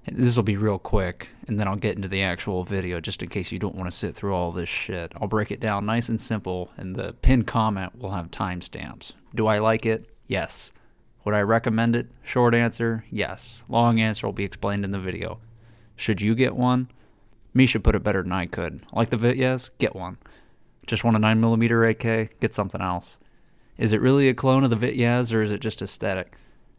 This will be real quick, and then I'll get into the actual video just in case you don't want to sit through all this shit. I'll break it down nice and simple, and the pinned comment will have timestamps. Do I like it? Yes. Would I recommend it? Short answer, yes. Long answer will be explained in the video. Should you get one? Me should put it better than I could. Like the Vityaz? Get one. Just want a 9mm AK? Get something else. Is it really a clone of the Vityaz, or is it just aesthetic?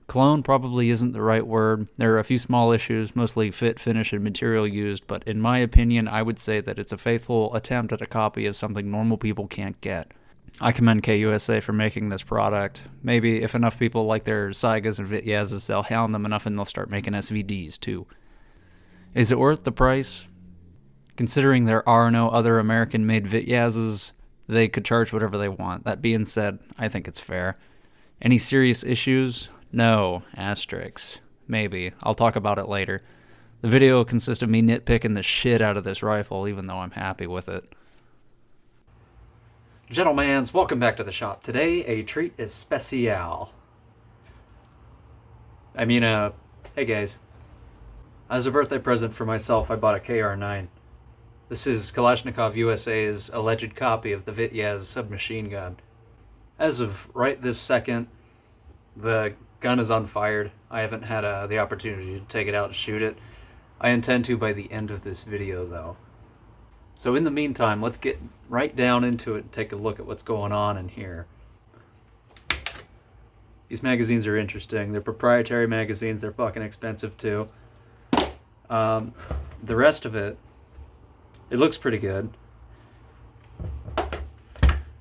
Clone probably isn't the right word. There are a few small issues, mostly fit, finish, and material used, but in my opinion, I would say that it's a faithful attempt at a copy of something normal people can't get. I commend KUSA for making this product. Maybe if enough people like their Saigas and Vityazes, they'll hound them enough and they'll start making SVDs too. Is it worth the price? Considering there are no other American-made Vityazes, they could charge whatever they want. That being said, I think it's fair. Any serious issues? No. Asterisks. Maybe. I'll talk about it later. The video will consist of me nitpicking the shit out of this rifle, even though I'm happy with it. Gentlemans, welcome back to the shop. Today, a treat especial. Hey guys. As a birthday present for myself, I bought a KR-9. This is Kalashnikov USA's alleged copy of the Vityaz submachine gun. As of right this second, the gun is unfired. I haven't had the opportunity to take it out and shoot it. I intend to by the end of this video, though. So in the meantime, let's get right down into it and take a look at what's going on in here. These magazines are interesting. They're proprietary magazines. They're fucking expensive, too. The rest of it, it looks pretty good.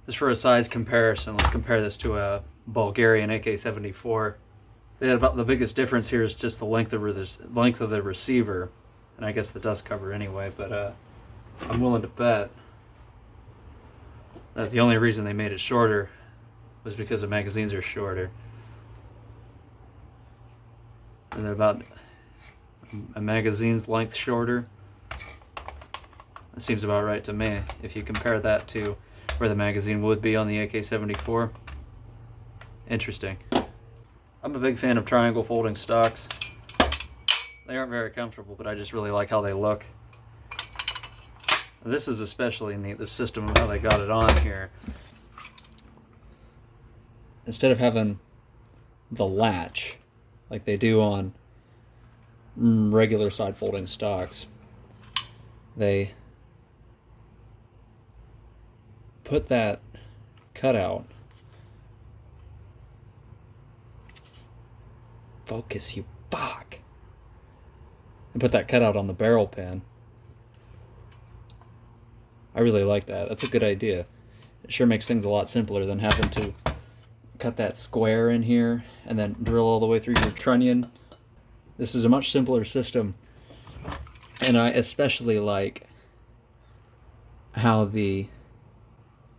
Just for a size comparison, let's compare this to a Bulgarian AK-74. About the biggest difference here is just the length of the receiver, and I guess the dust cover anyway. But I'm willing to bet that the only reason they made it shorter was because the magazines are shorter. And they're about a magazine's length shorter. That seems about right to me. If you compare that to where the magazine would be on the AK-74. Interesting. I'm a big fan of triangle folding stocks. They aren't very comfortable, but I just really like how they look. This is especially neat, the system of how they got it on here. Instead of having the latch, like they do on regular side folding stocks, they put that cutout. Focus, you fuck. And put that cutout on the barrel pin. I really like that. That's a good idea. It sure makes things a lot simpler than having to cut that square in here and then drill all the way through your trunnion. This is a much simpler system. And I especially like how the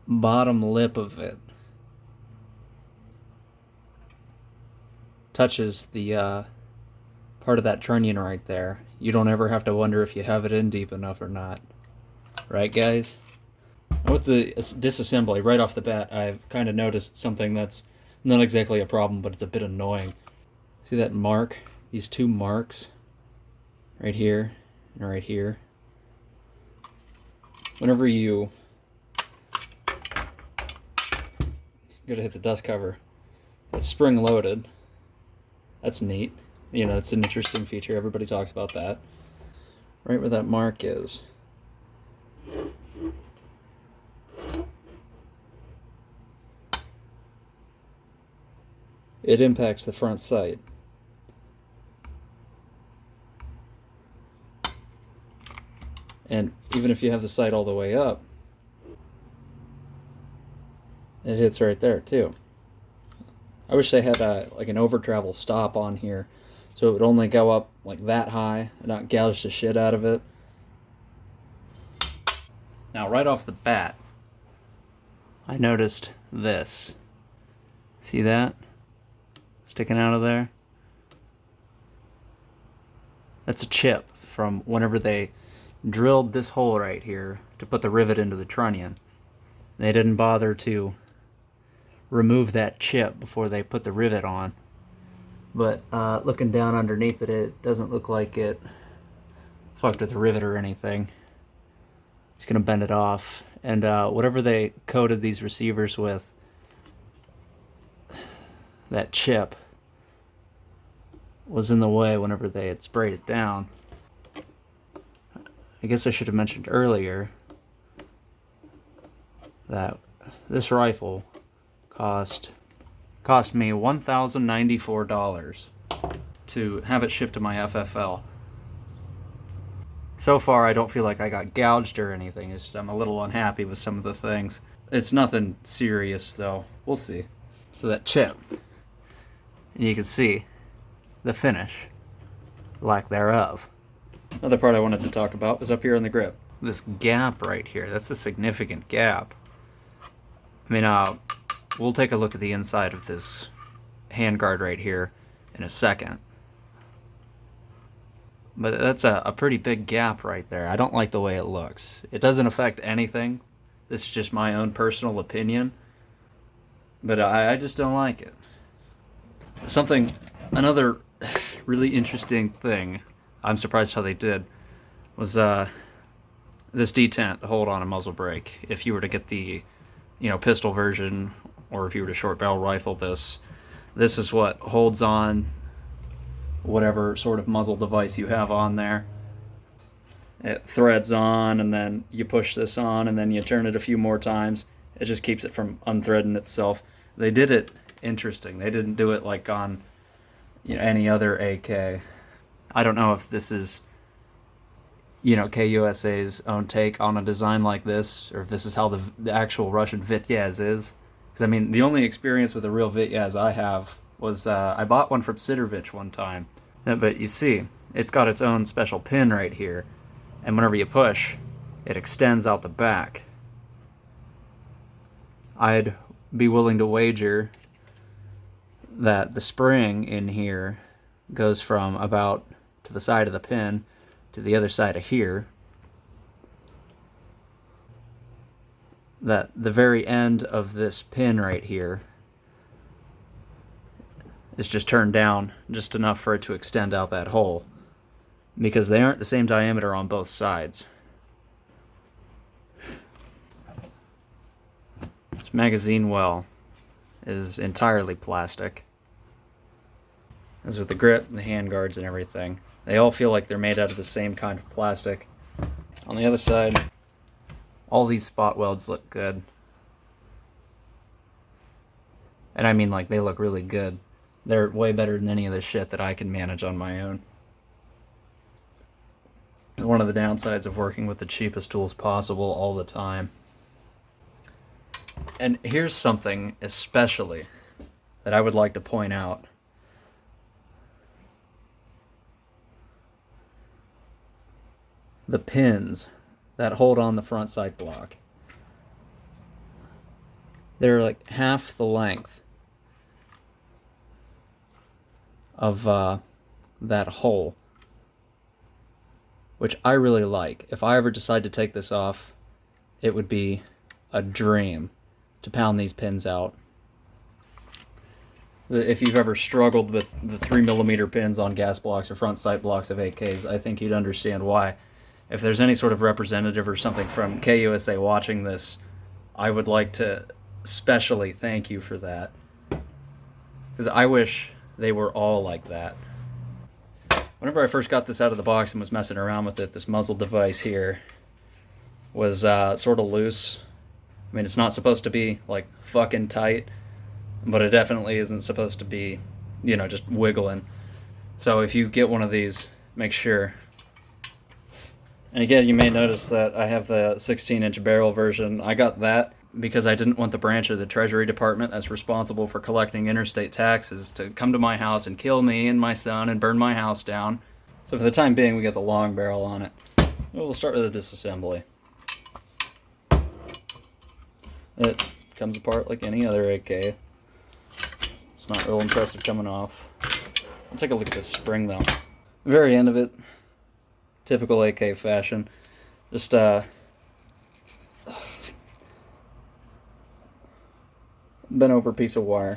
bottom lip of it touches the part of that trunnion right there. You don't ever have to wonder if you have it in deep enough or not. Right, guys? With the disassembly, right off the bat, I've kind of noticed something that's not exactly a problem, but it's a bit annoying. See that mark? These two marks? Right here and right here. Whenever you go to hit the dust cover, it's spring-loaded. That's neat. You know, it's an interesting feature. Everybody talks about that. Right where that mark is. It impacts the front sight. And even if you have the sight all the way up, it hits right there too. I wish they had like an over travel stop on here, so it would only go up like that high and not gouge the shit out of it. Now right off the bat, I noticed this. See that? Sticking out of there? That's a chip from whenever they drilled this hole right here to put the rivet into the trunnion. They didn't bother to remove that chip before they put the rivet on. But looking down underneath it, it doesn't look like it fucked with the rivet or anything. Just gonna bend it off, and whatever they coated these receivers with, that chip, was in the way whenever they had sprayed it down. I guess I should have mentioned earlier that this rifle cost me $1,094 to have it shipped to my FFL. So far, I don't feel like I got gouged or anything. It's just I'm a little unhappy with some of the things. It's nothing serious, though. We'll see. So that chip, and you can see the finish, lack thereof. Another part I wanted to talk about was up here in the grip. This gap right here, that's a significant gap. I mean, we'll take a look at the inside of this handguard right here in a second. But that's a pretty big gap right there. I don't like the way it looks. It doesn't affect anything. This is just my own personal opinion. But I just don't like it. Another really interesting thing, I'm surprised how they did, was this detent hold on a muzzle brake. If you were to get the, pistol version, or if you were to short barrel rifle this is what holds on whatever sort of muzzle device you have on there. It threads on, and then you push this on, and then you turn it a few more times. It just keeps it from unthreading itself. They did it interesting. They didn't do it like on any other AK. I don't know if this is KUSA's own take on a design like this, or if this is how the actual Russian Vityaz is. Because I mean, the only experience with a real Vityaz I have was I bought one from Sidorvich one time. But you see, it's got its own special pin right here, and whenever you push, it extends out the back. I'd be willing to wager that the spring in here goes from about to the side of the pin to the other side of here. That the very end of this pin right here is just turned down just enough for it to extend out that hole, because they aren't the same diameter on both sides. This magazine well is entirely plastic, as with the grip and the handguards and everything. They all feel like they're made out of the same kind of plastic. On the other side, all these spot welds look good. And I mean, like, they look really good. They're way better than any of the shit that I can manage on my own. One of the downsides of working with the cheapest tools possible all the time. And here's something especially that I would like to point out. The pins that hold on the front sight block. They're like half the length of that hole, which I really like. If I ever decide to take this off, it would be a dream to pound these pins out. If you've ever struggled with the 3mm pins on gas blocks or front sight blocks of AKs, I think you'd understand why. If there's any sort of representative or something from KUSA watching this, I would like to specially thank you for that, because I wish they were all like that. Whenever I first got this out of the box and was messing around with it, this muzzle device here was sort of loose. I mean, it's not supposed to be like fucking tight, but it definitely isn't supposed to be, just wiggling. So if you get one of these, make sure. And again, you may notice that I have the 16-inch barrel version. I got that because I didn't want the branch of the Treasury Department that's responsible for collecting interstate taxes to come to my house and kill me and my son and burn my house down. So for the time being, we got the long barrel on it. We'll start with a disassembly. It comes apart like any other AK. It's not real impressive coming off. I'll take a look at this spring though. The very end of it, typical AK fashion, just bent over piece of wire.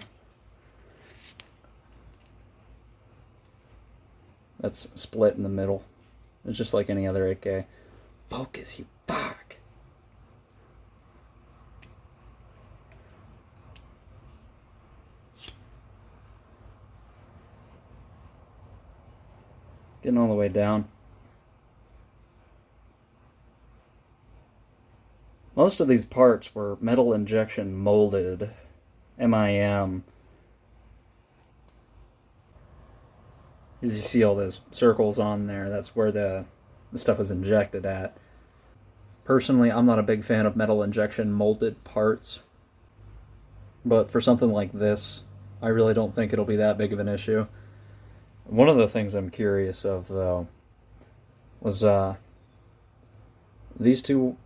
that's split in the middle. It's just like any other AK. Focus, you fuck! Getting all the way down. Most of these parts were metal injection molded. MIM. As you see all those circles on there, that's where the stuff is injected at. Personally, I'm not a big fan of metal injection molded parts. But for something like this, I really don't think it'll be that big of an issue. One of the things I'm curious of, though, was these two,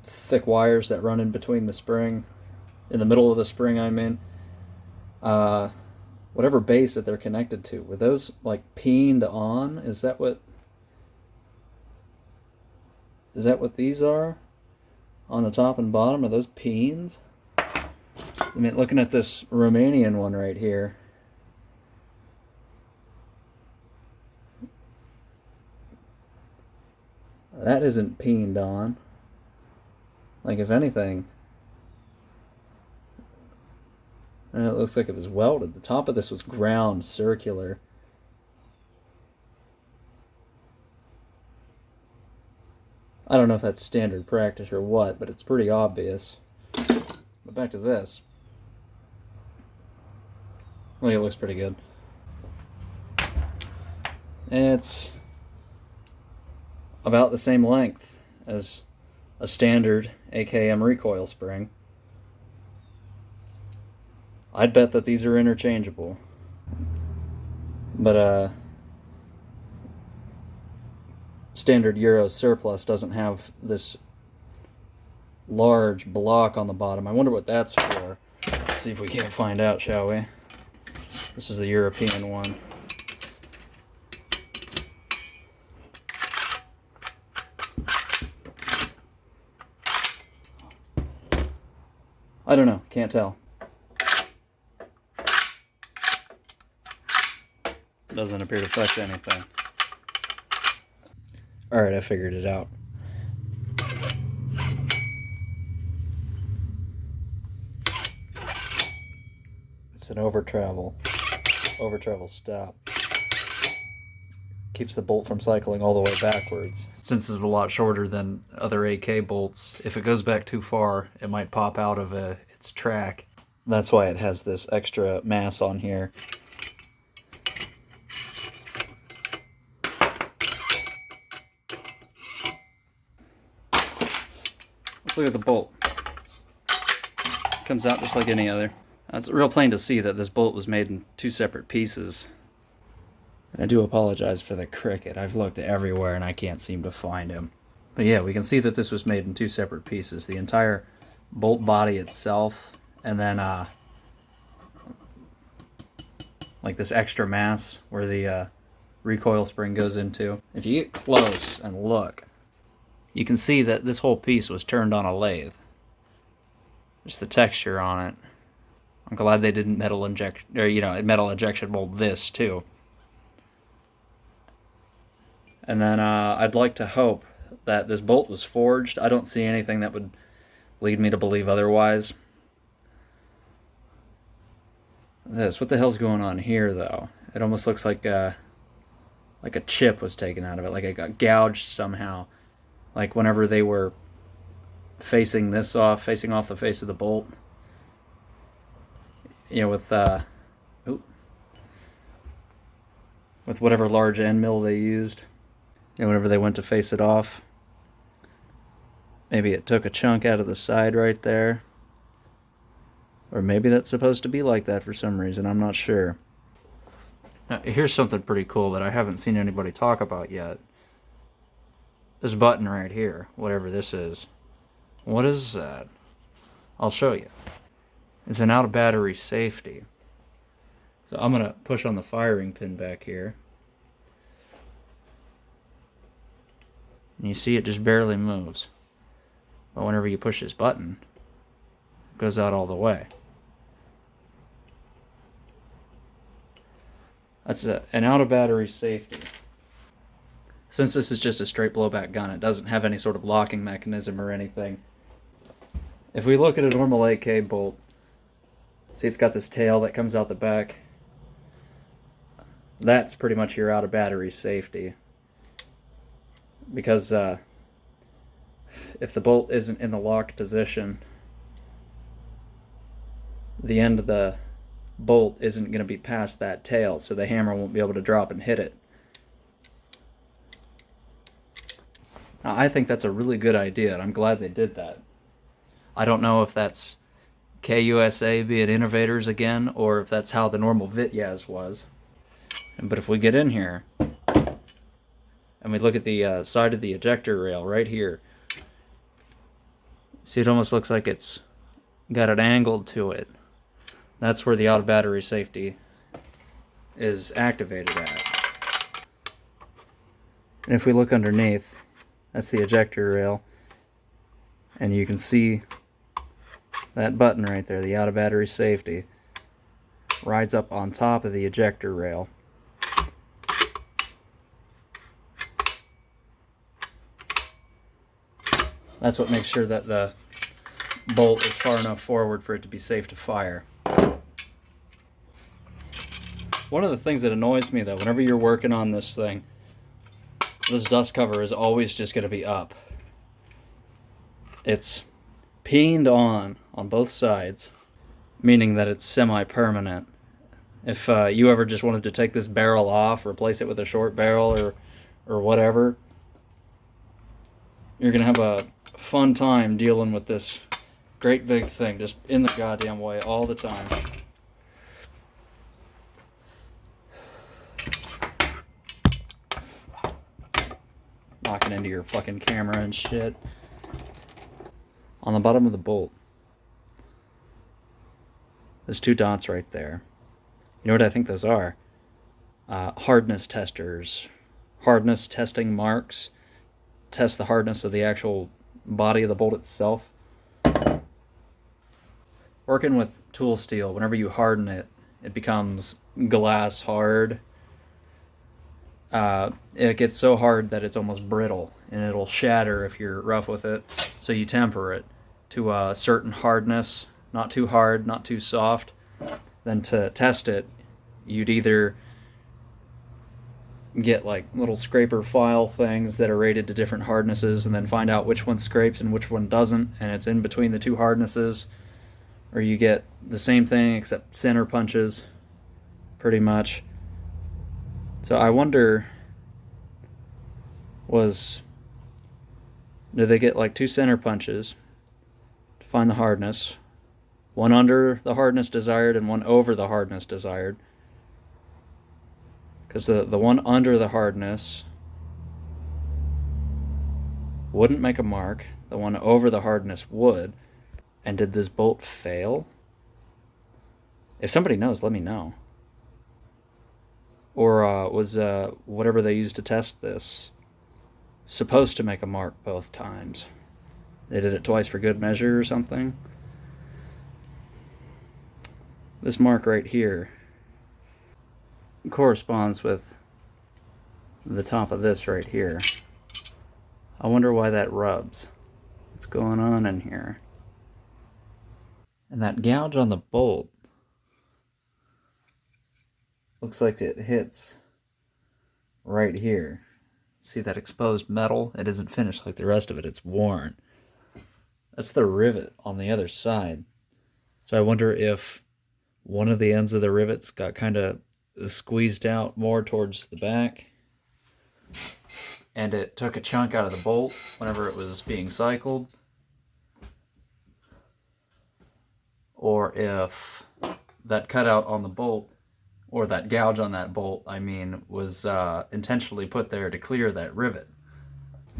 thick wires that run in between the spring, in the middle of the spring, I mean, whatever base that they're connected to, were those, like, peened on? Is that what these are? On the top and bottom, are those peens? I mean, looking at this Romanian one right here, that isn't peened on. Like, if anything, and it looks like it was welded. The top of this was ground circular. I don't know if that's standard practice or what, but it's pretty obvious. But back to this. I think it looks pretty good. It's about the same length as a standard AKM recoil spring. I'd bet that these are interchangeable. But standard Euro surplus doesn't have this large block on the bottom. I wonder what that's for. Let's see if we can't find out, shall we? This is the European one. I don't know, can't tell. Doesn't appear to affect anything. Alright, I figured it out. It's an over-travel stop. Keeps the bolt from cycling all the way backwards. Since it's a lot shorter than other AK bolts, if it goes back too far, it might pop out of its track. That's why it has this extra mass on here. Let's look at the bolt. It comes out just like any other. It's real plain to see that this bolt was made in two separate pieces. And I do apologize for the cricket. I've looked everywhere and I can't seem to find him. But yeah, we can see that this was made in two separate pieces. The entire bolt body itself, and then like this extra mass where the recoil spring goes into. If you get close and look, you can see that this whole piece was turned on a lathe. Just the texture on it. I'm glad they didn't metal injection mold this too. And then I'd like to hope that this bolt was forged. I don't see anything that would lead me to believe otherwise. What the hell's going on here, though? It almost looks like a chip was taken out of it, like it got gouged somehow. Like whenever they were facing off the face of the bolt. With whatever large end mill they used. Whenever they went to face it off. Maybe it took a chunk out of the side right there. Or maybe that's supposed to be like that for some reason, I'm not sure. Now, here's something pretty cool that I haven't seen anybody talk about yet. This button right here, whatever this is. What is that? I'll show you. It's an out-of-battery safety. So I'm going to push on the firing pin back here. And you see it just barely moves. But whenever you push this button, it goes out all the way. That's an out of battery safety. Since this is just a straight blowback gun, it doesn't have any sort of locking mechanism or anything. If we look at a normal AK bolt, see it's got this tail that comes out the back. That's pretty much your out of battery safety. Because if the bolt isn't in the locked position, the end of the bolt isn't going to be past that tail, so the hammer won't be able to drop and hit it. Now, I think that's a really good idea, and I'm glad they did that. I don't know if that's KUSA being innovators again, or if that's how the normal Vityaz was. But if we get in here, and we look at the side of the ejector rail right here, see, it almost looks like it's got an angle to it. That's where the out of battery safety is activated at. And if we look underneath, that's the ejector rail, and you can see that button right there, the out of battery safety, rides up on top of the ejector rail. That's what makes sure that the bolt is far enough forward for it to be safe to fire. One of the things that annoys me, though, whenever you're working on this thing, this dust cover is always just going to be up. It's peened on both sides, meaning that it's semi-permanent. If you ever just wanted to take this barrel off, replace it with a short barrel or whatever, you're going to have a fun time dealing with this great big thing just in the goddamn way all the time. Knocking into your fucking camera and shit. On the bottom of the bolt, there's two dots right there. You know what I think those are? Hardness testers. Hardness testing marks. Test the hardness of the actual body of the bolt itself. Working with tool steel, whenever you harden it, it becomes glass hard. It gets so hard that it's almost brittle, and it'll shatter if you're rough with it. So you temper it to a certain hardness, not too hard, not too soft. Then to test it, you'd either get like little scraper file things that are rated to different hardnesses, and then find out which one scrapes and which one doesn't, and it's in between the two hardnesses. Or you get the same thing except center punches, pretty much. So I wonder, do they get like two center punches to find the hardness, one under the hardness desired and one over the hardness desired? Because the one under the hardness wouldn't make a mark, the one over the hardness would. And did this bolt fail? If somebody knows, let me know. Or was whatever they used to test this supposed to make a mark both times? They did it twice for good measure or something? This mark right here corresponds with the top of this right here. I wonder why that rubs. What's going on in here? And that gouge on the bolt looks like it hits right here. See that exposed metal? It isn't finished like the rest of it, it's worn. That's the rivet on the other side. So I wonder if one of the ends of the rivets got kind of squeezed out more towards the back, and it took a chunk out of the bolt whenever it was being cycled. Or if that cutout on the bolt, or that gouge on that bolt, I mean, was intentionally put there to clear that rivet.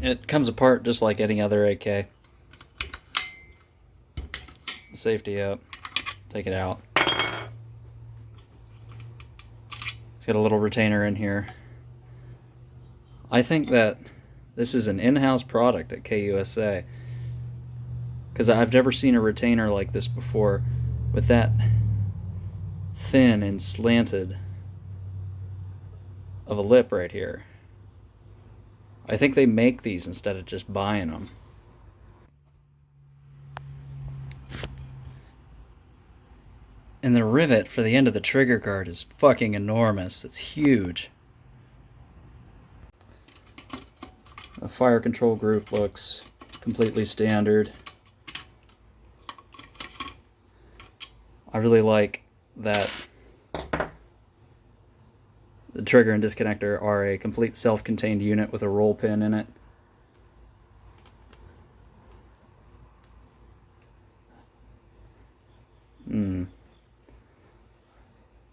It comes apart just like any other AK. Safety up, take it out. It's got a little retainer in here. I think that this is an in-house product at KUSA, because I've never seen a retainer like this before with that thin and slanted of a lip right here. I think they make these instead of just buying them. And the rivet for the end of the trigger guard is fucking enormous. It's huge. The fire control group looks completely standard. I really like that the trigger and disconnector are a complete self-contained unit with a roll pin in it.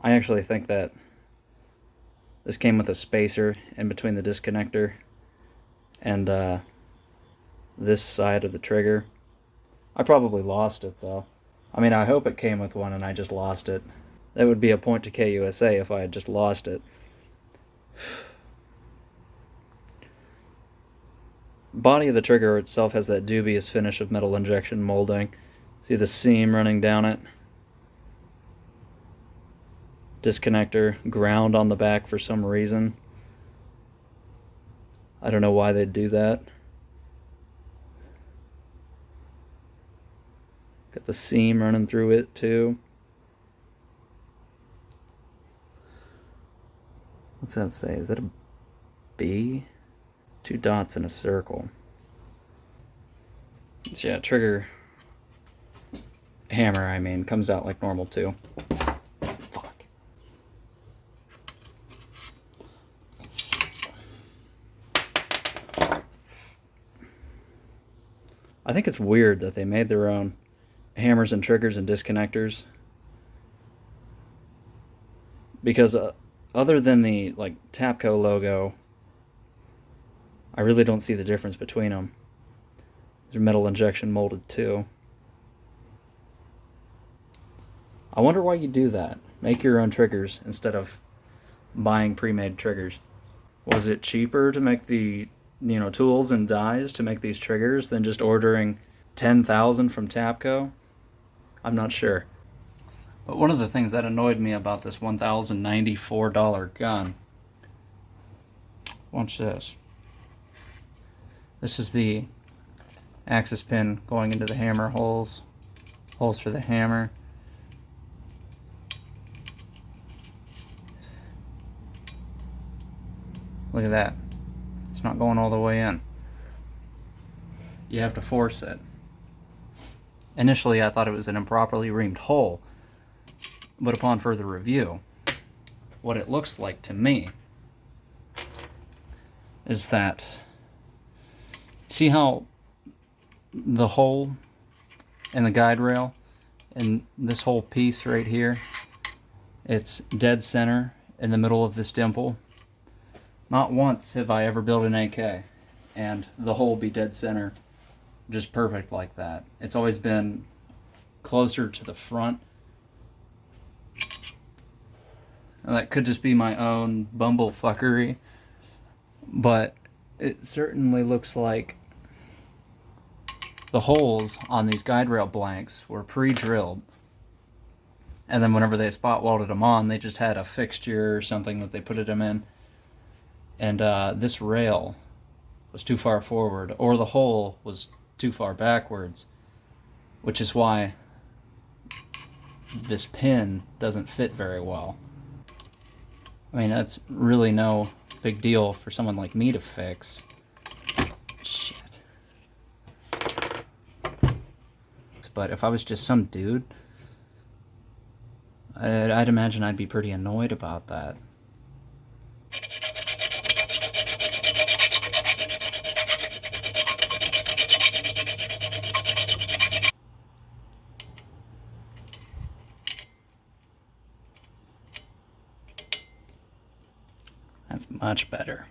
I actually think that this came with a spacer in between the disconnector and this side of the trigger. I probably lost it though. I mean, I hope it came with one and I just lost it. That would be a point to KUSA if I had just lost it. Body of the trigger itself has that dubious finish of metal injection molding. See the seam running down it? Disconnector ground on the back for some reason. I don't know why they'd do that. Got the seam running through it too. What's that say? Is that a B? 2 dots in a circle. So yeah, trigger hammer, I mean, comes out like normal too. Fuck. I think it's weird that they made their own hammers and triggers and disconnectors, because other than the like Tapco logo, I really don't see the difference between them. They're metal injection molded too. I wonder why you do that. Make your own triggers instead of buying pre-made triggers. Was it cheaper to make the tools and dies to make these triggers than just ordering 10,000 from Tapco? I'm not sure. But one of the things that annoyed me about this $1,094 gun, watch this. This is the axis pin going into the hammer holes for the hammer. Look at that. It's not going all the way in. You have to force it. Initially, I thought it was an improperly reamed hole, but upon further review, what it looks like to me is that, see how the hole in the guide rail and this whole piece right here, it's dead center in the middle of this dimple? Not once have I ever built an AK and the hole be dead center, just perfect like that. It's always been closer to the front. And that could just be my own bumblefuckery, but it certainly looks like the holes on these guide rail blanks were pre-drilled, and then whenever they spot welded them on, they just had a fixture or something that they put them in, and this rail was too far forward, or the hole was too far backwards, which is why this pin doesn't fit very well. I mean, that's really no big deal for someone like me to fix. Shit. But if I was just some dude, I'd imagine I'd be pretty annoyed about that. That's much better.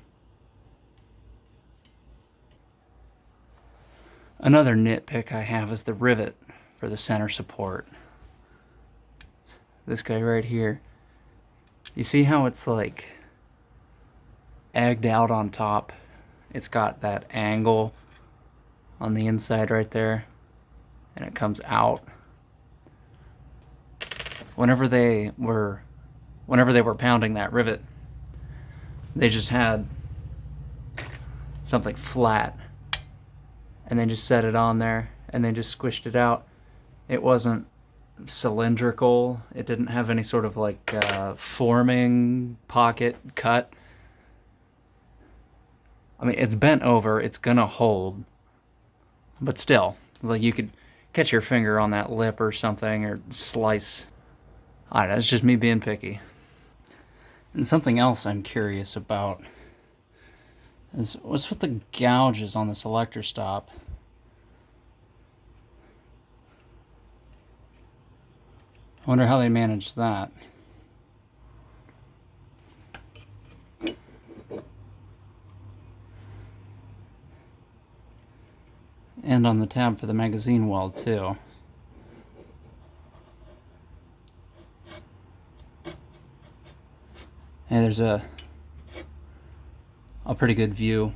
Another nitpick I have is the rivet for the center support. This guy right here. You see how it's like egged out on top? It's got that angle on the inside right there, and it comes out. Whenever they were pounding that rivet, They just had something flat, and they just set it on there, and they just squished it out. It wasn't cylindrical. It didn't have any sort of like forming pocket cut. I mean, it's bent over. It's gonna hold, but still, like you could catch your finger on that lip or something, or slice. I don't know. It's just me being picky. And something else I'm curious about is what's with the gouges on the selector stop. I wonder how they managed that. And on the tab for the magazine weld too. Hey, there's a pretty good view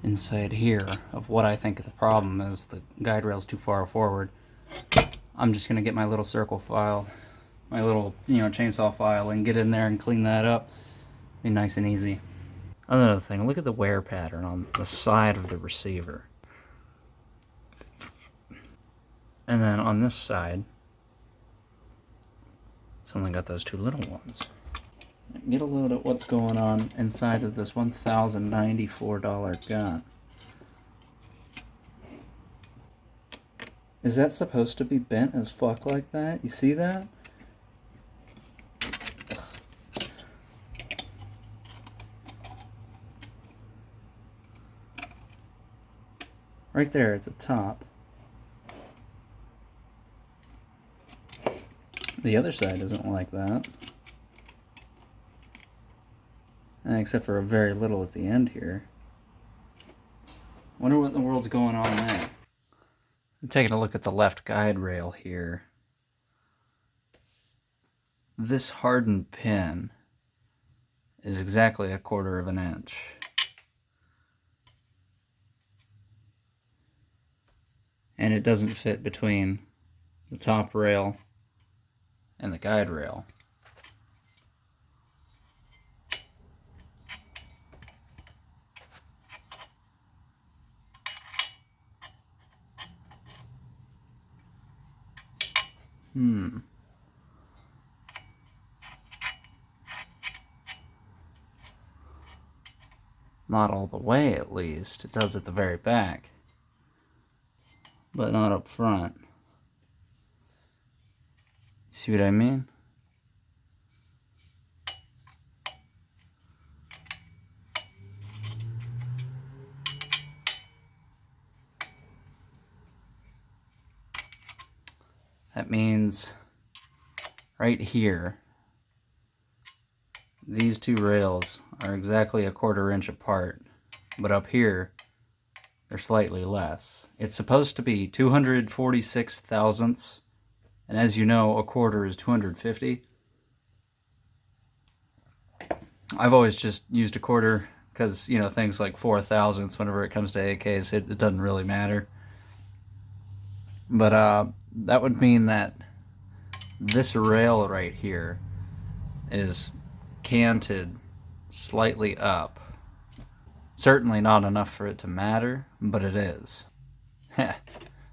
inside here of what I think the problem is. The guide rail's too far forward. I'm just gonna get my little circle file, my little, chainsaw file, and get in there and clean that up. Be nice and easy. Another thing, look at the wear pattern on the side of the receiver. And then on this side, it's only got those two little ones. Get a load at what's going on inside of this $1,094 gun. Is that supposed to be bent as fuck like that? You see that? Right there at the top. The other side doesn't like that. Except for a very little at the end here. Wonder what in the world's going on there. I'm taking a look at the left guide rail here. This hardened pin is exactly 1/4 of an inch. And it doesn't fit between the top rail and the guide rail. Not all the way, at least. It does at the very back, but not up front. See what I mean? That means right here, these two rails are exactly 1/4 inch apart, but up here, they're slightly less. It's supposed to be 246 thousandths, and as you know, 1/4 is 250. I've always just used 1/4 because, things like 4 thousandths, whenever it comes to AKs, it doesn't really matter. But that would mean that this rail right here is canted slightly up. Certainly not enough for it to matter, but it is.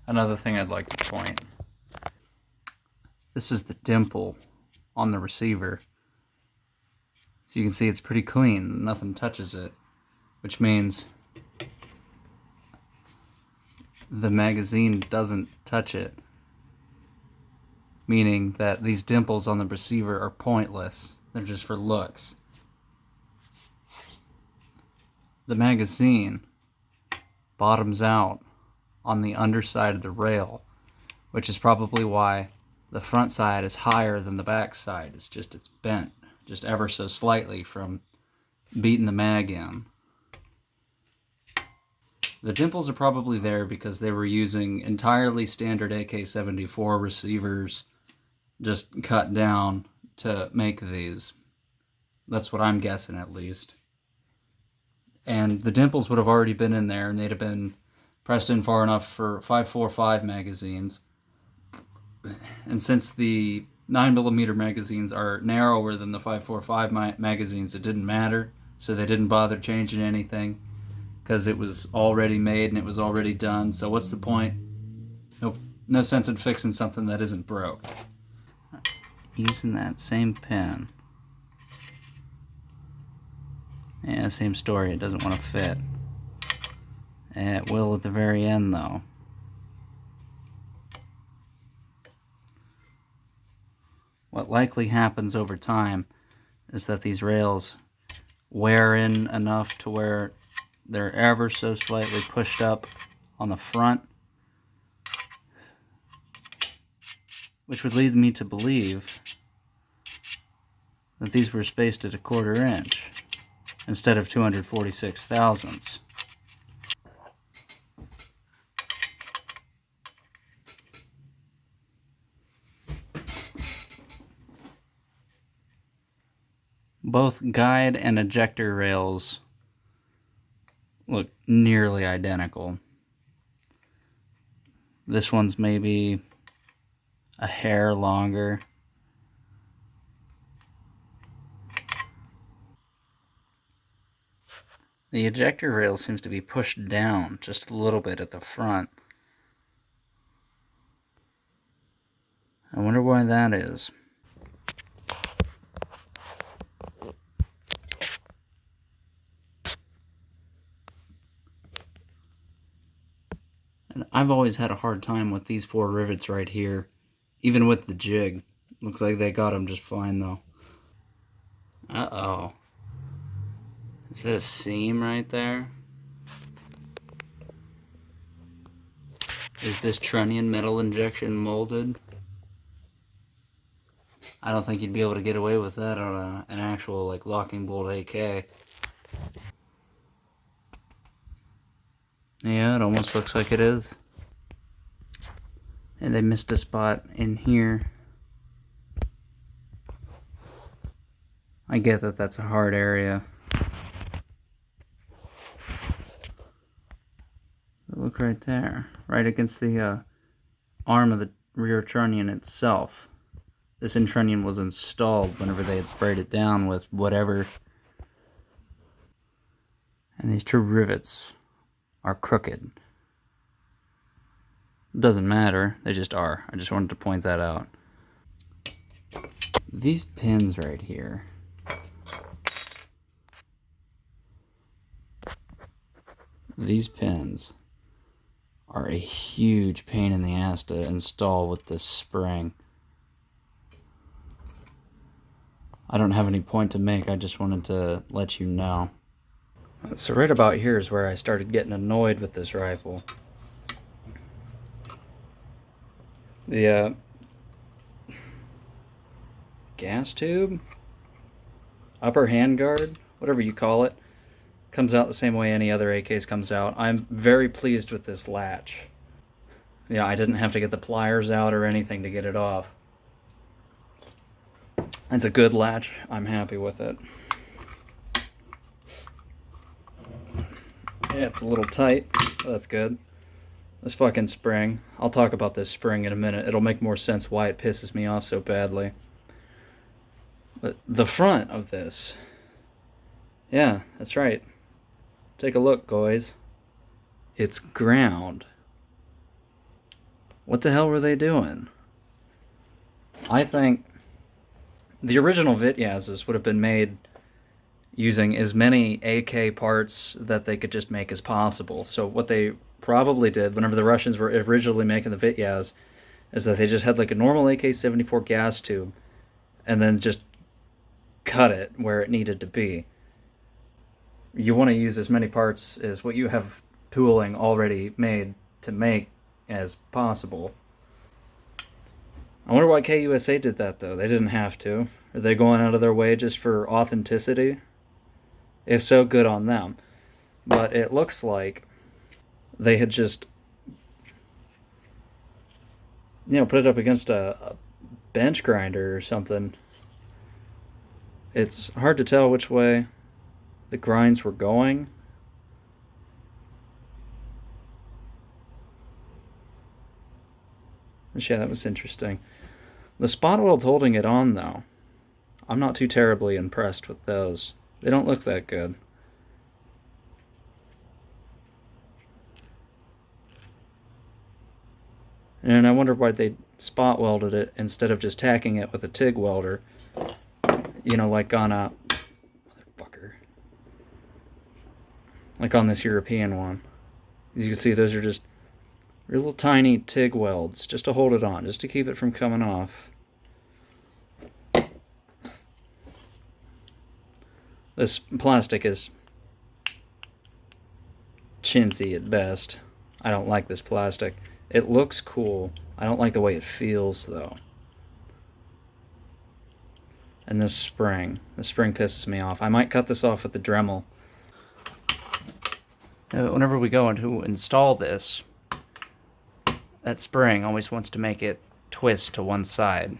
Another thing I'd like to point. This is the dimple on the receiver. So you can see it's pretty clean, nothing touches it, which means the magazine doesn't touch it, meaning that these dimples on the receiver are pointless. They're just for looks. The magazine bottoms out on the underside of the rail, which is probably why the front side is higher than the back side. It's bent just ever so slightly from beating the mag in. The dimples are probably there because they were using entirely standard AK-74 receivers, just cut down to make these. That's what I'm guessing, at least. And the dimples would have already been in there, and they'd have been pressed in far enough for 5.45 magazines. And since the 9mm magazines are narrower than the 5.45 magazines. It didn't matter, so they didn't bother changing anything because it was already made and it was already done. So what's the point? No sense in fixing something that isn't broke. Using that same pen. Yeah, same story. It doesn't want to fit. It will at the very end, though. What likely happens over time is that these rails wear in enough to where they're ever so slightly pushed up on the front, which would lead me to believe that these were spaced at 1/4 inch instead of 246 thousandths. Both guide and ejector rails look nearly identical. This one's maybe a hair longer. The ejector rail seems to be pushed down just a little bit at the front. I wonder why that is. And I've always had a hard time with these 4 rivets right here, even with the jig. Looks like they got them just fine though. Uh-oh. Is that a seam right there? Is this trunnion metal injection molded? I don't think you'd be able to get away with that on an actual like locking bolt AK. Yeah, it almost looks like it is. And they missed a spot in here. I get that that's a hard area. But look right there, right against the arm of the rear trunnion itself. This trunnion was installed whenever they had sprayed it down with whatever. And these 2 rivets are crooked. It doesn't matter, they just are. I just wanted to point that out. These pins right here. These pins are a huge pain in the ass to install with this spring. I don't have any point to make, I just wanted to let you know. So right about here is where I started getting annoyed with this rifle. The gas tube, upper handguard, whatever you call it, comes out the same way any other AKs comes out. I'm very pleased with this latch. Yeah, I didn't have to get the pliers out or anything to get it off. It's a good latch. I'm happy with it. Yeah, it's a little tight, but that's good. This fucking spring. I'll talk about this spring in a minute. It'll make more sense why it pisses me off so badly. But the front of this. Yeah, that's right. Take a look, guys. It's ground. What the hell were they doing? I think the original Vityazes would have been made using as many AK parts that they could just make as possible. So what they probably did whenever the Russians were originally making the Vityaz is that they just had like a normal AK-74 gas tube and then just cut it where it needed to be. You want to use as many parts as what you have tooling already made to make as possible. I wonder why KUSA did that though. They didn't have to. Are they going out of their way just for authenticity? If so, good on them. But it looks like they had just, put it up against a bench grinder or something. It's hard to tell which way the grinds were going. But yeah, that was interesting. The spot welds holding it on, though, I'm not too terribly impressed with those. They don't look that good. And I wonder why they spot welded it instead of just tacking it with a TIG welder. You know, like on a... Motherfucker. Like on this European one. As you can see, those are just little tiny TIG welds, just to hold it on, just to keep it from coming off. This plastic is chintzy at best. I don't like this plastic. It looks cool. I don't like the way it feels, though. And this spring pisses me off. I might cut this off with the Dremel. Whenever we go to install this, that spring always wants to make it twist to one side.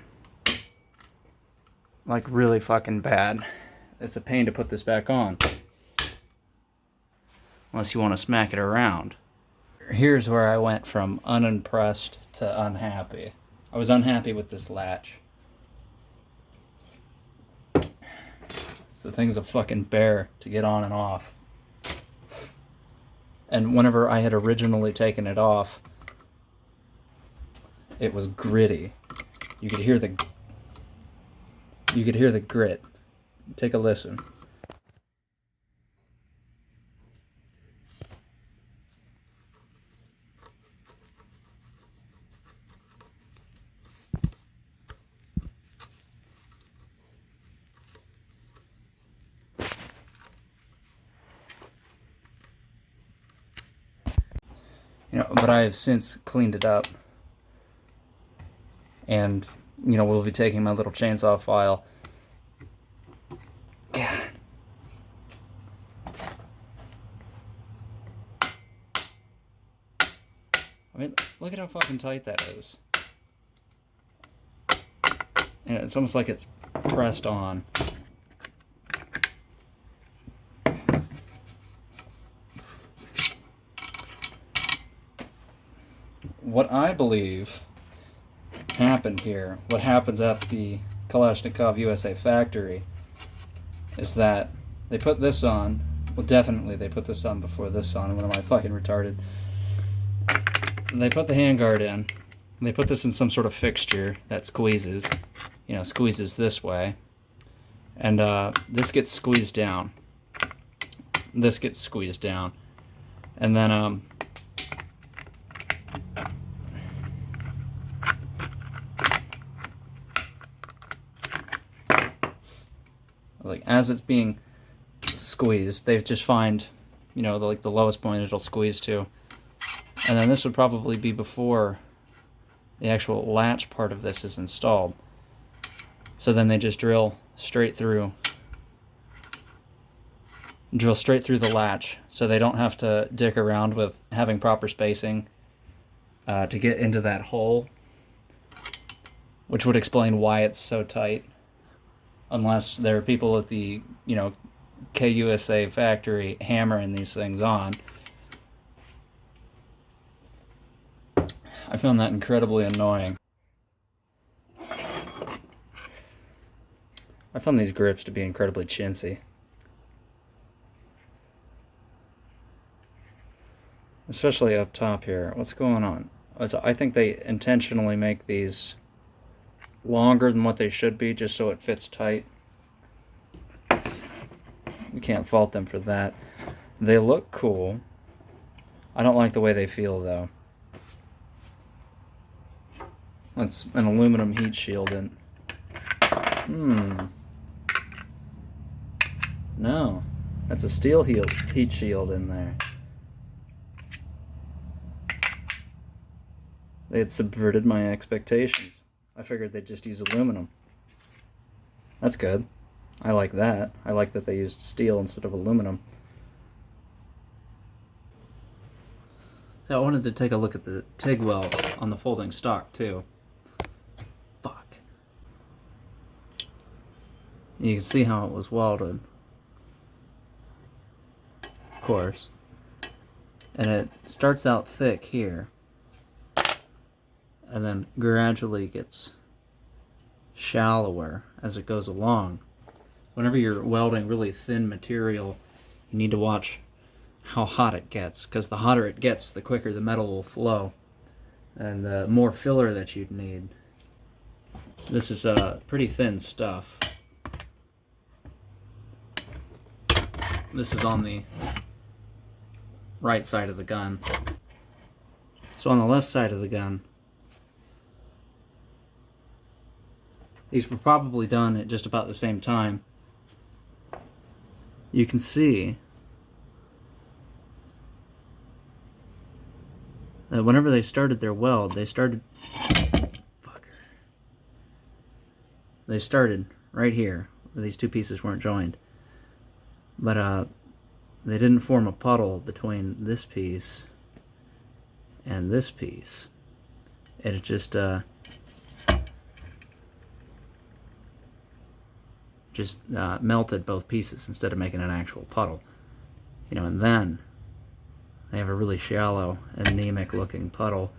Like, really fucking bad. It's a pain to put this back on. Unless you want to smack it around. Here's where I went from unimpressed to unhappy. I was unhappy with this latch. So the thing's a fucking bear to get on and off. And whenever I had originally taken it off, it was gritty. You could hear the grit. Take a listen. You know, but I have since cleaned it up. And, you know, we'll be taking my little chainsaw file. Yeah. I mean, look at how fucking tight that is. And it's almost like it's pressed on. What I believe happened here, what happens at the Kalashnikov USA factory, is that they put this on. Well, definitely they put this on before this on. What am I, fucking retarded? They put the handguard in. And they put this in some sort of fixture that squeezes. You know, squeezes this way. And this gets squeezed down. This gets squeezed down. And then, like, as it's being squeezed, they just find, you know, like the lowest point it'll squeeze to. And then this would probably be before the actual latch part of this is installed. So then they just drill straight through the latch, so they don't have to dick around with having proper spacing to get into that hole, which would explain why it's so tight. Unless there are people at the, you know, KUSA factory hammering these things on. I found that incredibly annoying. I found these grips to be incredibly chintzy. Especially up top here. What's going on? I think they intentionally make these longer than what they should be just so it fits tight. You can't fault them for that. They look cool. I don't like the way they feel, though. That's an aluminum heat shield in. No. That's a steel heat shield in there. They had subverted my expectations. I figured they'd just use aluminum. That's good. I like that. I like that they used steel instead of aluminum. So I wanted to take a look at the TIG weld on the folding stock too. Fuck. You can see how it was welded. Of course. And it starts out thick here. And then gradually gets shallower as it goes along. Whenever you're welding really thin material, you need to watch how hot it gets, because the hotter it gets, the quicker the metal will flow, and the more filler that you'd need. This is pretty thin stuff. This is on the right side of the gun. So on the left side of the gun, these were probably done at just about the same time. You can see that whenever they started their weld, they started right here, where these two pieces weren't joined. But they didn't form a puddle between this piece and this piece. It just melted both pieces instead of making an actual puddle. You know, and then they have a really shallow, anemic looking puddle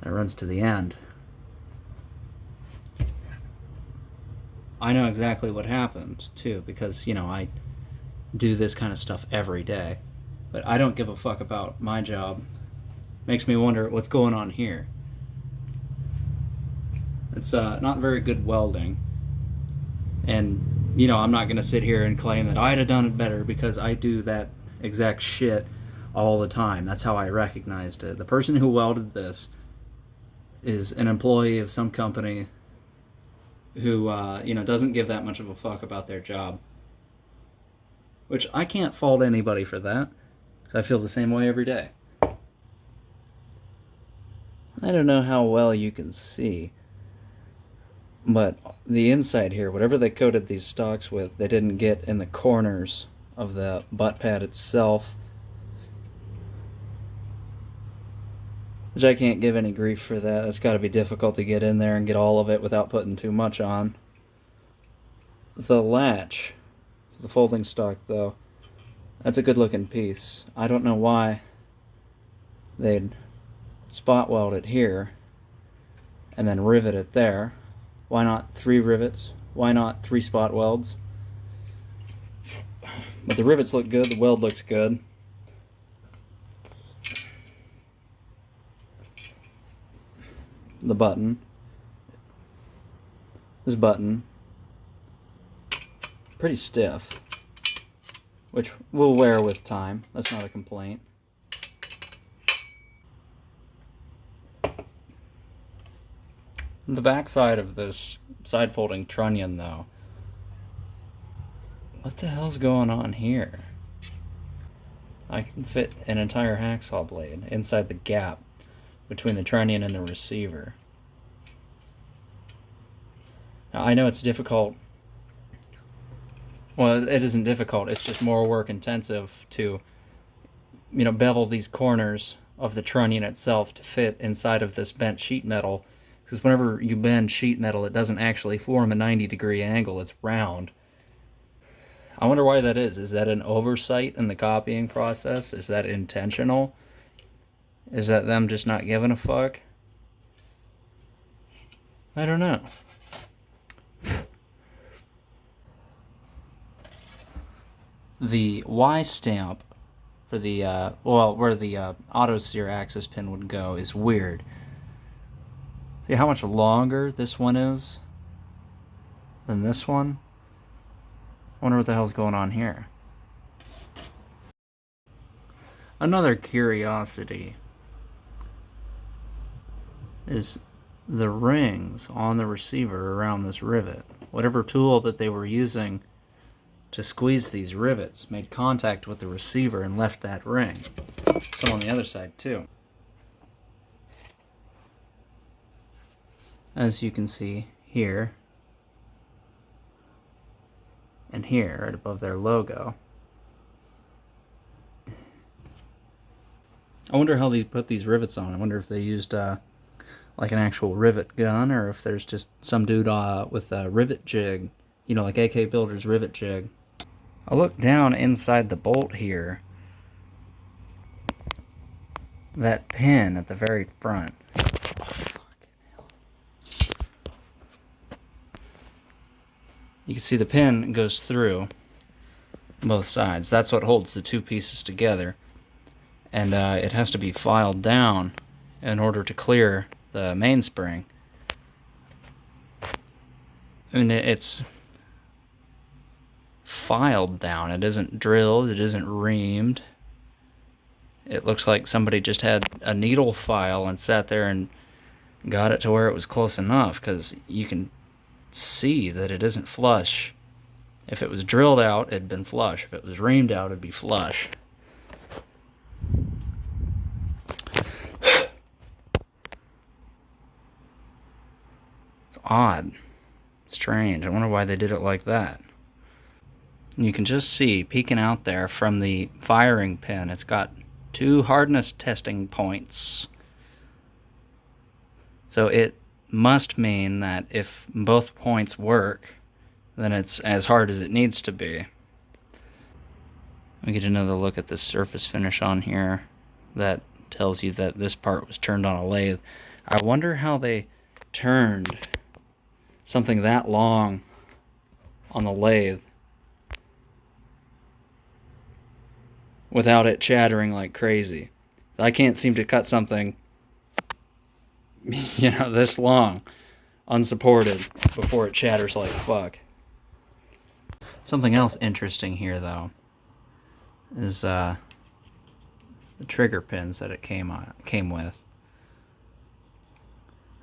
that runs to the end. I know exactly what happened too, because, you know, I do this kind of stuff every day. But I don't give a fuck about my job. Makes me wonder what's going on here. It's not very good welding. And, you know, I'm not going to sit here and claim that I'd have done it better, because I do that exact shit all the time. That's how I recognized it. The person who welded this is an employee of some company who, you know, doesn't give that much of a fuck about their job. Which I can't fault anybody for that, because I feel the same way every day. I don't know how well you can see, but the inside here, whatever they coated these stocks with, they didn't get in the corners of the butt pad itself. Which I can't give any grief for that. That's got to be difficult to get in there and get all of it without putting too much on. The latch, the folding stock though, that's a good looking piece. I don't know why they'd spot weld it here and then rivet it there. Why not 3 rivets? Why not 3 spot welds? But the rivets look good, the weld looks good. The button. This button. Pretty stiff. Which we'll wear with time. That's not a complaint. The back side of this side folding trunnion though. What the hell's going on here? I can fit an entire hacksaw blade inside the gap between the trunnion and the receiver. Now, I know it's difficult. Well, it isn't difficult. It's just more work intensive to, you know, bevel these corners of the trunnion itself to fit inside of this bent sheet metal. Because whenever you bend sheet metal, it doesn't actually form a 90-degree angle. It's round. I wonder why that is. Is that an oversight in the copying process? Is that intentional? Is that them just not giving a fuck? I don't know. The Y stamp for the, well, where the auto sear axis pin would go is weird. See how much longer this one is than this one? I wonder what the hell's going on here. Another curiosity is the rings on the receiver around this rivet. Whatever tool that they were using to squeeze these rivets made contact with the receiver and left that ring. Some on the other side too. As you can see here and here, right above their logo. I wonder how they put these rivets on. I wonder if they used like an actual rivet gun, or if there's just some dude with a rivet jig, you know, like AK Builder's rivet jig. I look down inside the bolt here. That pin at the very front. You can see the pin goes through both sides. That's what holds the two pieces together. And it has to be filed down in order to clear the mainspring. I mean, it's filed down. It isn't drilled. It isn't reamed. It looks like somebody just had a needle file and sat there and got it to where it was close enough, because you can see that it isn't flush. If it was drilled out, it'd been flush. If it was reamed out, it'd be flush. It's odd. Strange. I wonder why they did it like that. You can just see, peeking out there from the firing pin, it's got 2 hardness testing points. So it must mean that if both points work, then it's as hard as it needs to be. We get another look at the surface finish on here that tells you that this part was turned on a lathe. I wonder how they turned something that long on the lathe without it chattering like crazy. I can't seem to cut something, you know, this long unsupported before it chatters like fuck. Something else interesting here, though, is the trigger pins that it came with.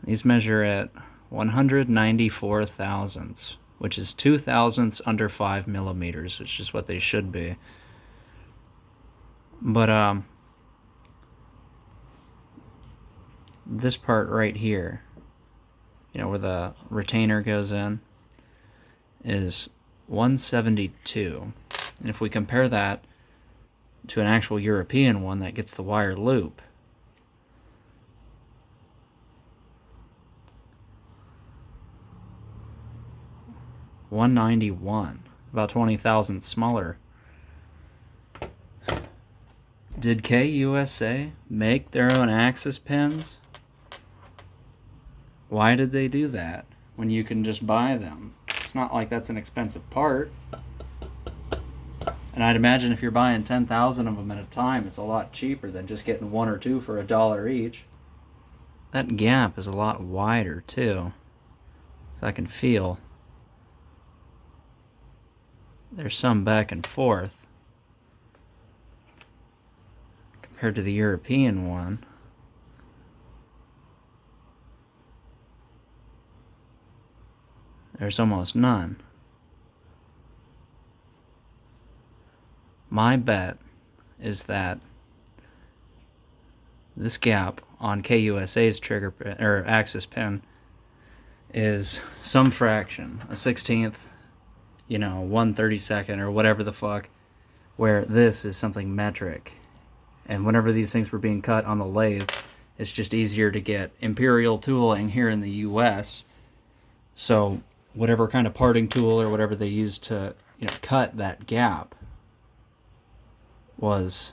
These measure at 194 thousandths, which is 2 thousandths under 5 millimeters, which is what they should be. But this part right here, you know, where the retainer goes in, is 172. And if we compare that to an actual European one that gets the wire loop, $191, about 20 thousandths smaller. Did KUSA make their own Axis pins? Why did they do that when you can just buy them? It's not like that's an expensive part. And I'd imagine if you're buying 10,000 of them at a time, it's a lot cheaper than just getting 1 or 2 for $1 each. That gap is a lot wider too, so I can feel there's some back and forth compared to the European one. There's almost none. My bet is that this gap on KUSA's trigger pin, or Axis pin, is some fraction, a 16th, you know, 1/32, or whatever the fuck, where this is something metric. And whenever these things were being cut on the lathe, it's just easier to get imperial tooling here in the US. So whatever kind of parting tool or whatever they used to, you know, cut that gap was,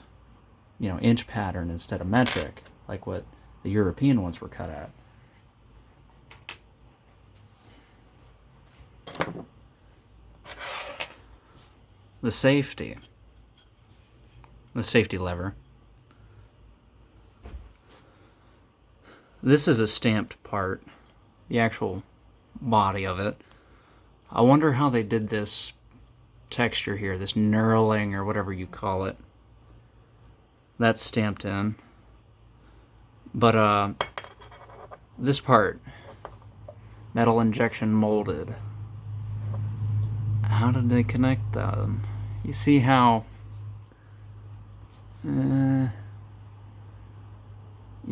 you know, inch pattern instead of metric, like what the European ones were cut at. The safety lever. This is a stamped part, the actual body of it. I wonder how they did this texture here, this knurling or whatever you call it. That's stamped in. But this part, metal injection molded. How did they connect them? You see how you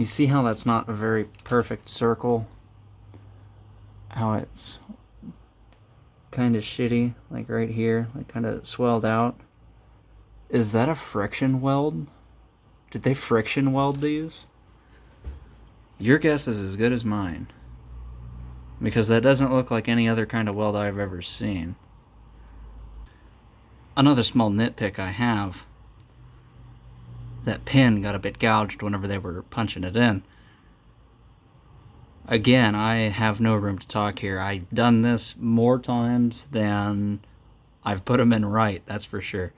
see how that's not a very perfect circle? How it's kind of shitty, like right here, like kind of swelled out. Is that a friction weld? Did they friction weld these? Your guess is as good as mine, because that doesn't look like any other kind of weld I've ever seen. Another small nitpick I have, that pin got a bit gouged whenever they were punching it in. Again, I have no room to talk here. I've done this more times than I've put them in right, that's for sure.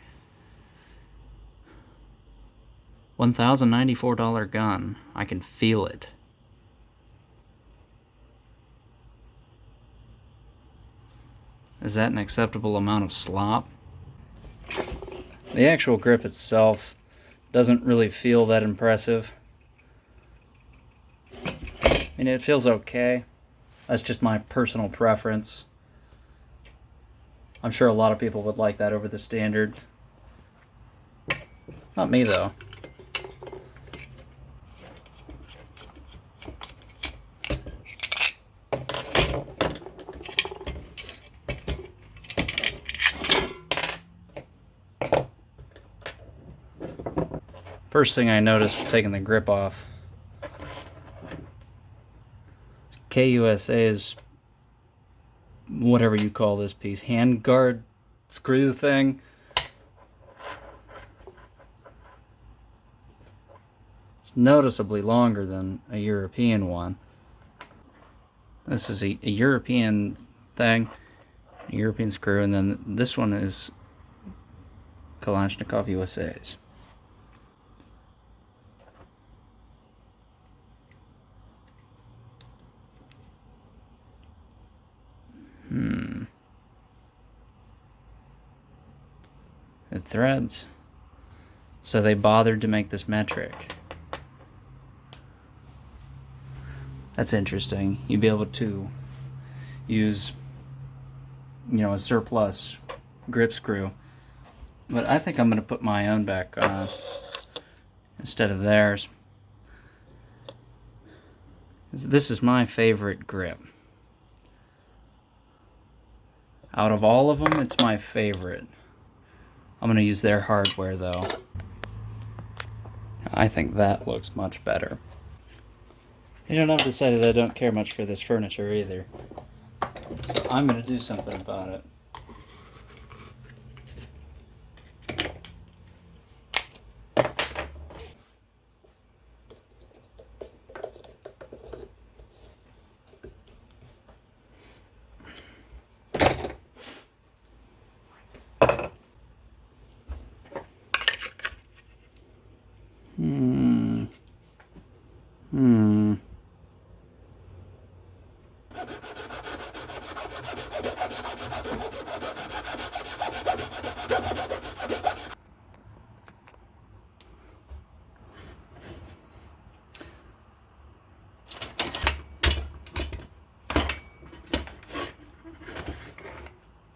$1,094 gun. I can feel it. Is that an acceptable amount of slop? The actual grip itself doesn't really feel that impressive. I mean, it feels okay. That's just my personal preference. I'm sure a lot of people would like that over the standard. Not me, though. First thing I noticed was taking the grip off. KUSA's, whatever you call this piece, handguard screw thing. It's noticeably longer than a European one. This is a European thing, a European screw, and then this one is Kalashnikov USA's. The threads. So they bothered to make this metric. That's interesting. You'd be able to use, a surplus grip screw. But I think I'm going to put my own back on instead of theirs. This is my favorite grip. Out of all of them, it's my favorite. I'm going to use their hardware, though. I think that looks much better. I've decided I don't care much for this furniture either. So I'm going to do something about it.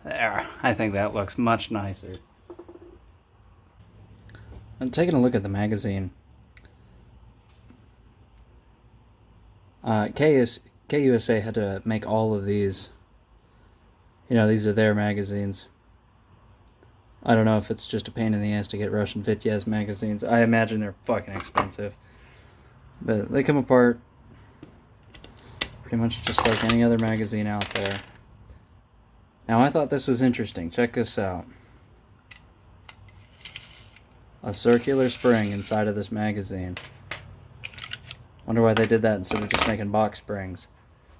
There, I think that looks much nicer. I'm taking a look at the magazine. KUSA had to make all of these. These are their magazines. I don't know if it's just a pain in the ass to get Russian Vityaz magazines. I imagine they're fucking expensive. But they come apart pretty much just like any other magazine out there. Now, I thought this was interesting. Check this out. A circular spring inside of this magazine. Wonder why they did that instead of just making box springs.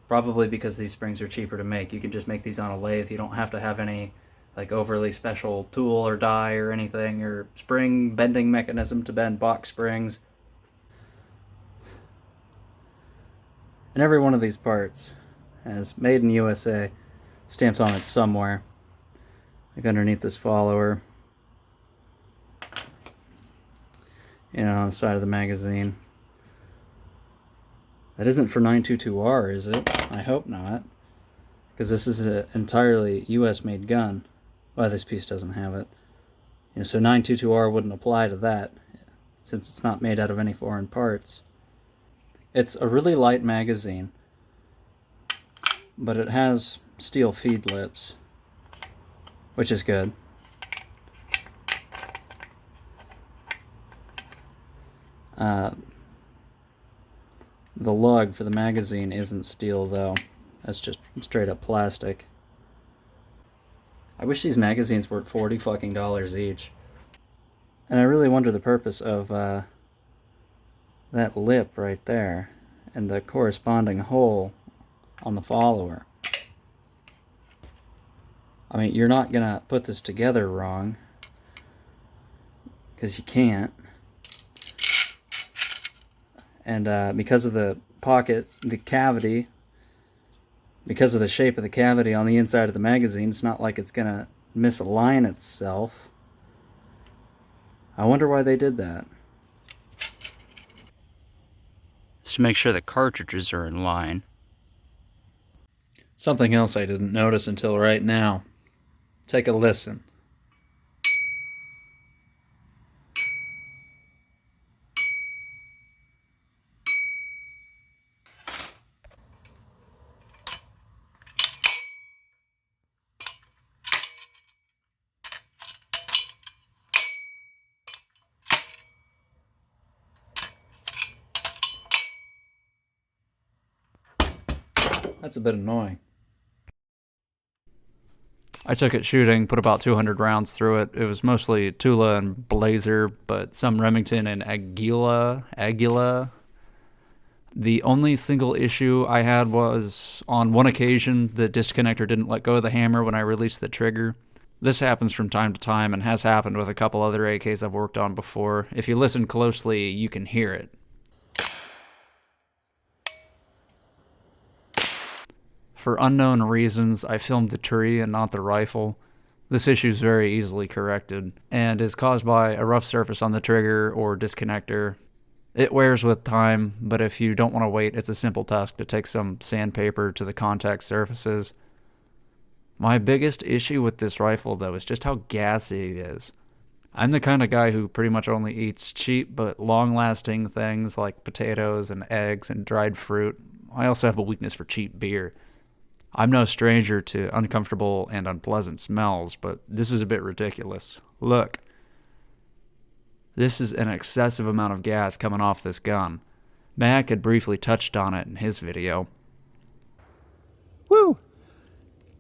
Probably because these springs are cheaper to make. You can just make these on a lathe. You don't have to have any overly special tool or die or anything, or spring bending mechanism to bend box springs. And every one of these parts has "Made in USA" stamped on it somewhere. Underneath this follower. On the side of the magazine. That isn't for 922R, is it? I hope not. Because this is an entirely US made gun. Well, this piece doesn't have it. So 922R wouldn't apply to that, since it's not made out of any foreign parts. It's a really light magazine, but it has steel feed lips, which is good. The lug for the magazine isn't steel, though. That's just straight up plastic. I wish these magazines were $40 fucking each. And I really wonder the purpose of that lip right there. and the corresponding hole on the follower. I mean, you're not going to put this together wrong, because you can't. And because of the pocket, the cavity, because of the shape of the cavity on the inside of the magazine, it's not like it's going to misalign itself. I wonder why they did that. Just to make sure the cartridges are in line. Something else I didn't notice until right now. Take a listen. That's a bit annoying. I took it shooting, put about 200 rounds through it. It was mostly Tula and Blazer, but some Remington and Aguila. The only single issue I had was on one occasion the disconnector didn't let go of the hammer when I released the trigger. This happens from time to time and has happened with a couple other AKs I've worked on before. If you listen closely, you can hear it. For unknown reasons, I filmed the tree and not the rifle. This issue is very easily corrected, and is caused by a rough surface on the trigger or disconnector. It wears with time, but if you don't want to wait, it's a simple task to take some sandpaper to the contact surfaces. My biggest issue with this rifle, though, is just how gassy it is. I'm the kind of guy who pretty much only eats cheap but long-lasting things like potatoes and eggs and dried fruit. I also have a weakness for cheap beer. I'm no stranger to uncomfortable and unpleasant smells, but this is a bit ridiculous. Look. This is an excessive amount of gas coming off this gun. Mac had briefly touched on it in his video. Woo!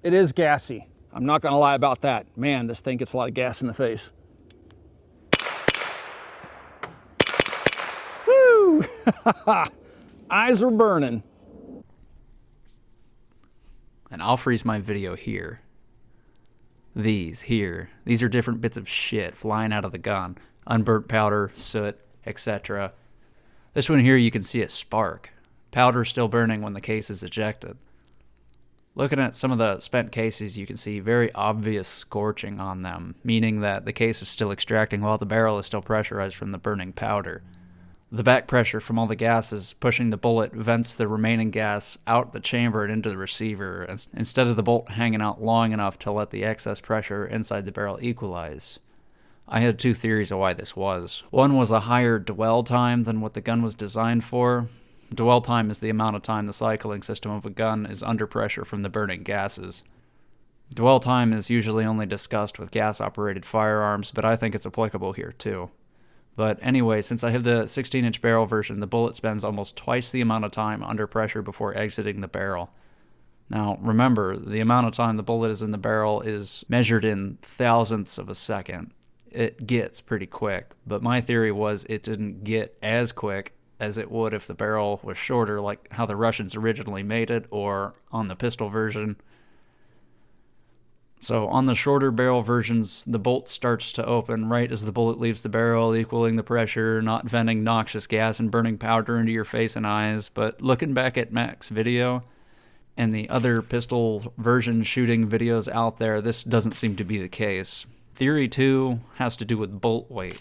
It is gassy. I'm not gonna lie about that. Man, this thing gets a lot of gas in the face. Woo! Eyes are burning. And I'll freeze my video here. These are different bits of shit flying out of the gun. Unburnt powder, soot, etc. This one here you can see it spark. Powder still burning when the case is ejected. Looking at some of the spent cases, you can see very obvious scorching on them, meaning that the case is still extracting while the barrel is still pressurized from the burning powder. The back pressure from all the gases pushing the bullet vents the remaining gas out the chamber and into the receiver, instead of the bolt hanging out long enough to let the excess pressure inside the barrel equalize. I had two theories of why this was. One was a higher dwell time than what the gun was designed for. Dwell time is the amount of time the cycling system of a gun is under pressure from the burning gases. Dwell time is usually only discussed with gas-operated firearms, but I think it's applicable here too. But anyway, since I have the 16-inch barrel version, the bullet spends almost twice the amount of time under pressure before exiting the barrel. Now, remember, the amount of time the bullet is in the barrel is measured in thousandths of a second. It gets pretty quick, but my theory was it didn't get as quick as it would if the barrel was shorter, like how the Russians originally made it, or on the pistol version. So on the shorter barrel versions, the bolt starts to open right as the bullet leaves the barrel, equaling the pressure, not venting noxious gas and burning powder into your face and eyes. But looking back at Mac's video and the other pistol version shooting videos out there, this doesn't seem to be the case. Theory 2 has to do with bolt weight.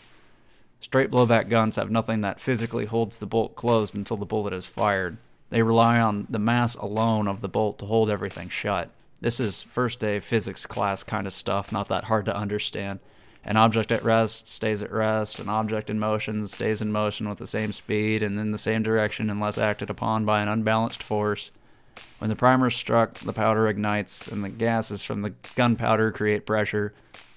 Straight blowback guns have nothing that physically holds the bolt closed until the bullet is fired. They rely on the mass alone of the bolt to hold everything shut. This is first day physics class kind of stuff, not that hard to understand. An object at rest stays at rest, an object in motion stays in motion with the same speed and in the same direction unless acted upon by an unbalanced force. When the primer is struck, the powder ignites, and the gases from the gunpowder create pressure.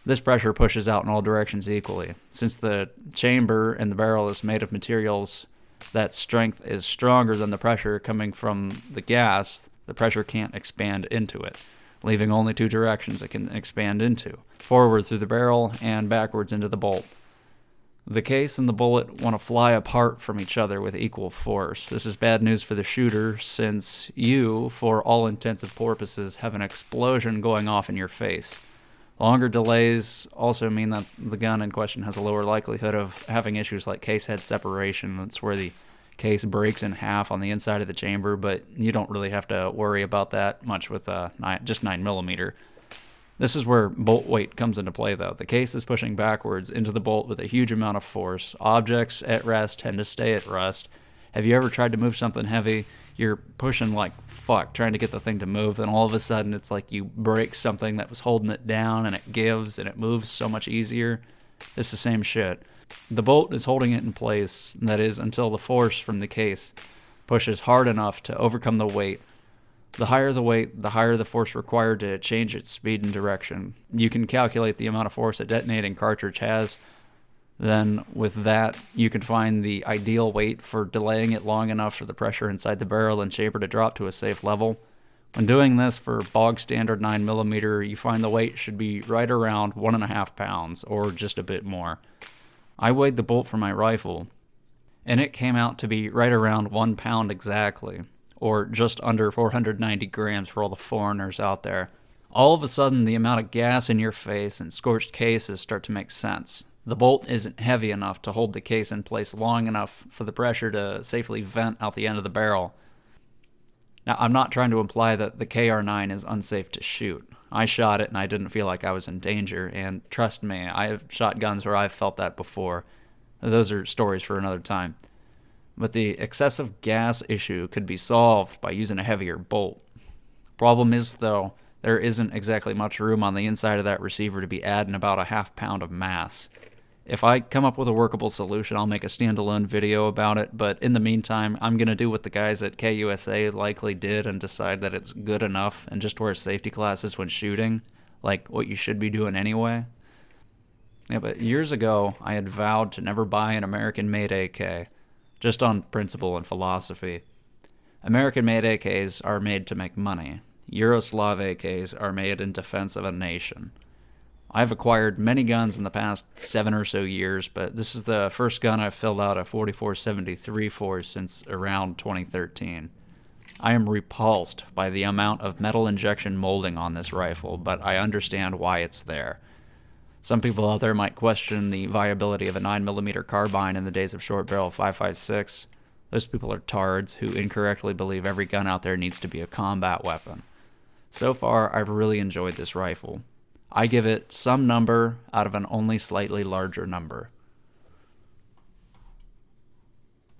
This pressure pushes out in all directions equally. Since the chamber and the barrel is made of materials that strength is stronger than the pressure coming from the gas, the pressure can't expand into it, leaving only two directions it can expand into, forward through the barrel and backwards into the bolt. The case and the bullet want to fly apart from each other with equal force. This is bad news for the shooter, since you, for all intents and purposes, have an explosion going off in your face. Longer delays also mean that the gun in question has a lower likelihood of having issues like case head separation. That's where the case breaks in half on the inside of the chamber, but you don't really have to worry about that much with just 9mm. This is where bolt weight comes into play, though. The case is pushing backwards into the bolt with a huge amount of force. Objects at rest tend to stay at rest. Have you ever tried to move something heavy? You're pushing like fuck, trying to get the thing to move, and all of a sudden it's like you break something that was holding it down, and it gives, and it moves so much easier. It's the same shit. The bolt is holding it in place, that is, until the force from the case pushes hard enough to overcome the weight. The higher the weight, the higher the force required to change its speed and direction. You can calculate the amount of force a detonating cartridge has. Then, with that, you can find the ideal weight for delaying it long enough for the pressure inside the barrel and chamber to drop to a safe level. When doing this for bog standard 9mm, you find the weight should be right around 1.5 pounds, or just a bit more. I weighed the bolt for my rifle, and it came out to be right around 1 pound exactly, or just under 490 grams for all the foreigners out there. All of a sudden, the amount of gas in your face and scorched cases start to make sense. The bolt isn't heavy enough to hold the case in place long enough for the pressure to safely vent out the end of the barrel. Now, I'm not trying to imply that the KR-9 is unsafe to shoot. I shot it and I didn't feel like I was in danger, and trust me, I have shot guns where I've felt that before. Those are stories for another time. But the excessive gas issue could be solved by using a heavier bolt. Problem is, though, there isn't exactly much room on the inside of that receiver to be adding about 1/2 pound of mass. If I come up with a workable solution, I'll make a standalone video about it, but in the meantime, I'm going to do what the guys at KUSA likely did and decide that it's good enough and just wear safety glasses when shooting, like what you should be doing anyway. Yeah, but years ago, I had vowed to never buy an American-made AK, just on principle and philosophy. American-made AKs are made to make money. Yugoslav AKs are made in defense of a nation. I've acquired many guns in the past 7 or so years, but this is the first gun I've filled out a 4473 for since around 2013. I am repulsed by the amount of metal injection molding on this rifle, but I understand why it's there. Some people out there might question the viability of a 9mm carbine in the days of short barrel 5.56. Those people are tards who incorrectly believe every gun out there needs to be a combat weapon. So far, I've really enjoyed this rifle. I give it some number out of an only slightly larger number.